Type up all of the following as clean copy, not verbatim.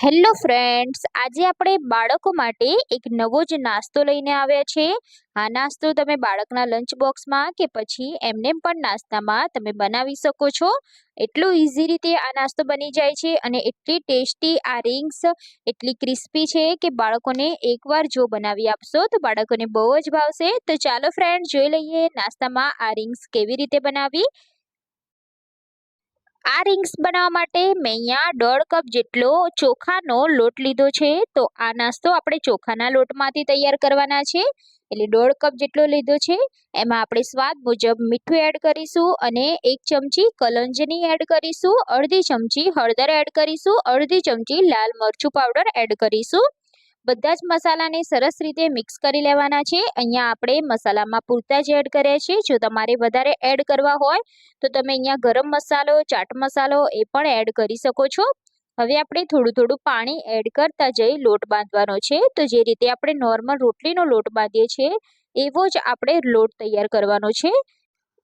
Hello friends, આજે આપણે બાળકો માટે એક નવો જ નાસ્તો લઈને આવ્યા છે। આ નાસ્તો તમે બાળકના લંચ બોક્સમાં કે પછી એમને પણ નાસ્તામાં તમે બનાવી શકો છો। એટલું ઇઝી રીતે આ નાસ્તો બની જાય છે અને એટલી ટેસ્ટી આ રિંગ્સ એટલી ક્રિસ્પી છે કે બાળકોને એકવાર જો બનાવી આપશો તો બાળકોને બહુ જ ભાવશે। તો ચાલો ફ્રેન્ડ, જોઈ લઈએ નાસ્તામાં આ રિંગ્સ કેવી રીતે બનાવી। આ રિંગ્સ બનાવવા માટે મેં અહીંયા 1.5 કપ જેટલો ચોખાનો લોટ લીધો છે। તો આ નાસ્તો આપણે ચોખાના લોટમાંથી તૈયાર કરવાના છે, એટલે 1.5 કપ જેટલો લીધો છે। એમાં આપણે સ્વાદ મુજબ મીઠું એડ કરીશું અને 1 ચમચી કલંજની એડ કરીશું, અડધી ચમચી હળદર એડ કરીશું, અડધી ચમચી લાલ મરચું પાવડર એડ કરીશું। બધા જ મસાલાને સરસ રીતે મિક્સ કરી લેવાના છે। અહીંયા આપણે મસાલામાં પૂરતા જ એડ કર્યા છે। જો તમારે વધારે એડ કરવા હોય તો તમે અહીંયા ગરમ મસાલો, ચાટ મસાલો એ પણ એડ કરી શકો છો। હવે આપણે થોડું થોડું પાણી એડ કરતા જઈ લોટ બાંધવાનો છે। તો જે રીતે આપણે નોર્મલ રોટલીનો લોટ બાંધીએ છીએ એવો જ આપણે લોટ તૈયાર કરવાનો છે।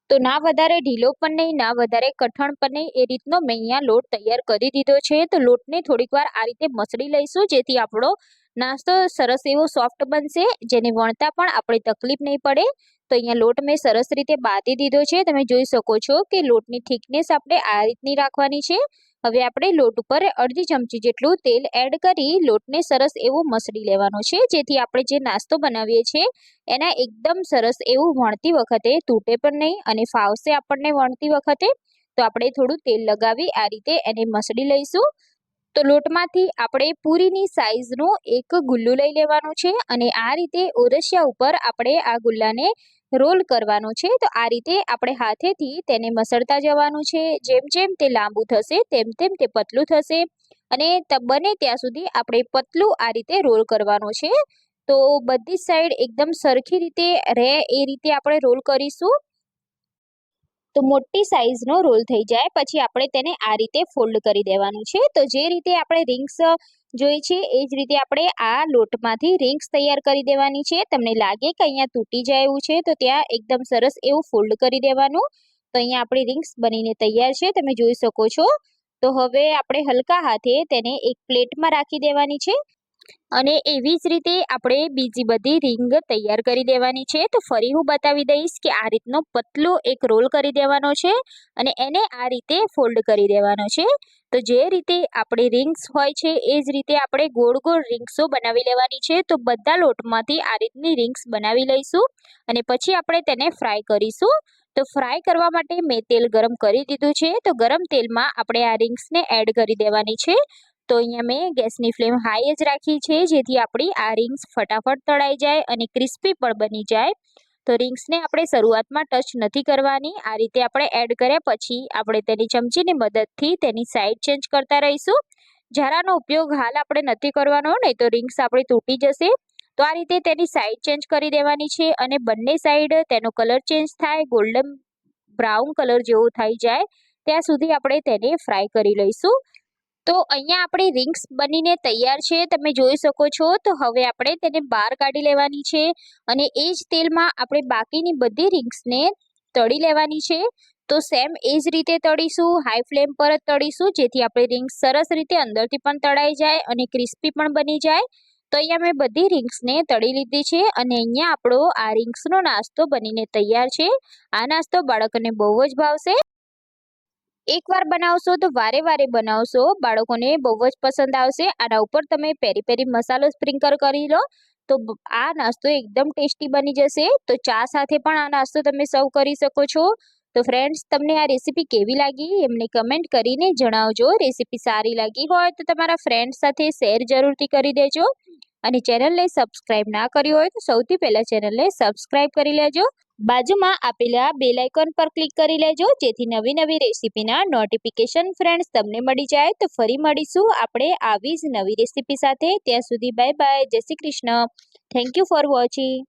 તો ના વધારે ઢીલો પણ નહીં, ના વધારે કઠણ પણ નહીં, એ રીતનો મેં અહીંયા લોટ તૈયાર કરી દીધો છે। તો લોટને થોડીક વાર આ રીતે મસળી લઈશું, જેથી આપણો નાસ્તો સરસ એવો સોફ્ટ બનશે, જેને વણતા પણ આપણે તકલીફ નહીં પડે। તો અહીંયા લોટ મેં સરસ રીતે બાંધી દીધો છે। તમે જોઈ શકો છો કે લોટની થિકનેસ આપણે આ રીતની રાખવાની છે। હવે આપણે લોટ ઉપર અડધી ચમચી જેટલું તેલ એડ કરી લોટને સરસ એવું મસળી લેવાનો છે, જેથી આપણે જે નાસ્તો બનાવીએ છીએ એના એકદમ સરસ એવું વણતી વખતે તૂટે પણ નહીં અને ફાવશે આપણને વણતી વખતે। તો આપણે થોડું તેલ લગાવી આ રીતે એને મસળી લઈશું। તો લોટમાંથી આપણે પૂરીની સાઈઝનું એક ગુલ્લું લઈ લેવાનું છે અને આ રીતે ઓરસિયા ઉપર આપણે આ ગુલ્લાને રોલ કરવાનું છે। તો આ રીતે આપણે હાથેથી તેને મસળતા જવાનું છે। જેમ જેમ તે લાંબુ થશે તેમ તેમ તે પતલું થશે અને બને ત્યાં સુધી આપણે પતલું આ રીતે રોલ કરવાનું છે। તો બધી સાઈડ એકદમ સરખી રીતે રહે એ રીતે આપણે રોલ કરીશું। તો મોટી સાઈઝનો રોલ થઈ જાય પછી આપણે તેને આ રીતે ફોલ્ડ કરી દેવાનું છે। તો જે રીતે આપણે રિંગ્સ જોઈ છે એ જ રીતે આપણે આ લોટમાંથી રિંગ્સ તૈયાર કરી દેવાની છે। તમને લાગે કે અહીંયા તૂટી જાય એવું છે તો ત્યાં એકદમ સરસ એવું ફોલ્ડ કરી દેવાનું। તો અહીંયા આપણી રિંગ્સ બનીને તૈયાર છે, તમે જોઈ શકો છો। તો હવે આપણે હલકા હાથે તેને એક પ્લેટમાં રાખી દેવાની છે અને એવી જ રીતે આપણે બીજી બધી રિંગ તૈયાર કરી દેવાની છે। તો ફરી હું બતાવી દઈશ કે આ રીતનો પતલો એક રોલ કરી દેવાનો છે અને એને આ રીતે ફોલ્ડ કરી દેવાનો છે। તો જે રીતે આપણી રિંગ્સ હોય છે એ જ રીતે આપણે ગોળ ગોળ રિંગ્સો બનાવી લેવાની છે। તો બધા લોટમાંથી આ રીતની રિંગ્સ બનાવી લઈશું અને પછી આપણે તેને ફ્રાય કરીશું। તો ફ્રાય કરવા માટે મેં તેલ ગરમ કરી દીધું છે। તો ગરમ તેલમાં આપણે આ રિંગ્સને એડ કરી દેવાની છે। તો અહીંયા મેં ગેસની ફ્લેમ હાઈ જ રાખી છે, જેથી આપણી આ રિંગ્સ ફટાફટ તળાઈ જાય અને ક્રિસ્પી પણ બની જાય। તો રિંગ્સને આપણે શરૂઆતમાં ટચ નથી કરવાની, આ રીતે આપણે એડ કર્યા પછી આપણે તેની ચમચીની મદદથી તેની સાઈડ ચેન્જ કરતા રહીશું। ઝારાનો ઉપયોગ હાલ આપણે નથી કરવાનો, નહીં તો રિંગ્સ આપણી તૂટી જશે। તો આ રીતે તેની સાઈડ ચેન્જ કરી દેવાની છે અને બંને સાઈડ તેનો કલર ચેન્જ થાય, ગોલ્ડન બ્રાઉન કલર જેવો થઈ જાય ત્યાં સુધી આપણે તેને ફ્રાય કરી લઈશું। તો અહીંયા આપણી રિંગ્સ બનીને તૈયાર છે, તમે જોઈ શકો છો। તો હવે આપણે તેને બહાર કાઢી લેવાની છે અને એ જ તેલમાં આપણે બાકીની બધી રિંગ્સને તળી લેવાની છે। તો સેમ એ જ રીતે તળીશું, હાઈ ફ્લેમ પર જ તળીશું, જેથી આપણી રિંગ્સ સરસ રીતે અંદરથી પણ તળાઈ જાય અને ક્રિસ્પી પણ બની જાય। તો અહીંયા મેં બધી રિંગ્સને તળી લીધી છે અને અહીંયા આપણો આ રિંગ્સનો નાસ્તો બનીને તૈયાર છે। આ નાસ્તો બાળકોને બહુ જ ભાવશે। એકવાર બનાવશો તો વારે વારે બનાવશો, બાળકોને બહુ જ પસંદ આવશે। આના ઉપર તમે પેરી પેરી મસાલો સ્પ્રિંકલ કરી લો તો આ નાસ્તો એકદમ ટેસ્ટી બની જશે। તો ચા સાથે પણ આ નાસ્તો તમે સર્વ કરી શકો છો। તો ફ્રેન્ડ્સ, તમને આ રેસીપી કેવી લાગી એમને કમેન્ટ કરીને જણાવજો। રેસીપી સારી લાગી હોય તો તમારા ફ્રેન્ડ્સ સાથે શેર જરૂરથી કરી દેજો અને ચેનલને સબસ્ક્રાઇબ ના કરી હોય તો સૌથી પહેલા ચેનલને સબસ્ક્રાઇબ કરી લેજો। બાજુમાં આપેલા બેલ આઇકોન પર ક્લિક કરી લેજો, જેથી નવી નવી રેસીપીના નોટિફિકેશન ફ્રેન્ડ્સ તમને મળી જાય। તો ફરી મળીશું આપણે આવી જ નવી રેસીપી સાથે। ત્યાં સુધી બાય બાય, જય Shri Krishna, thank you for watching.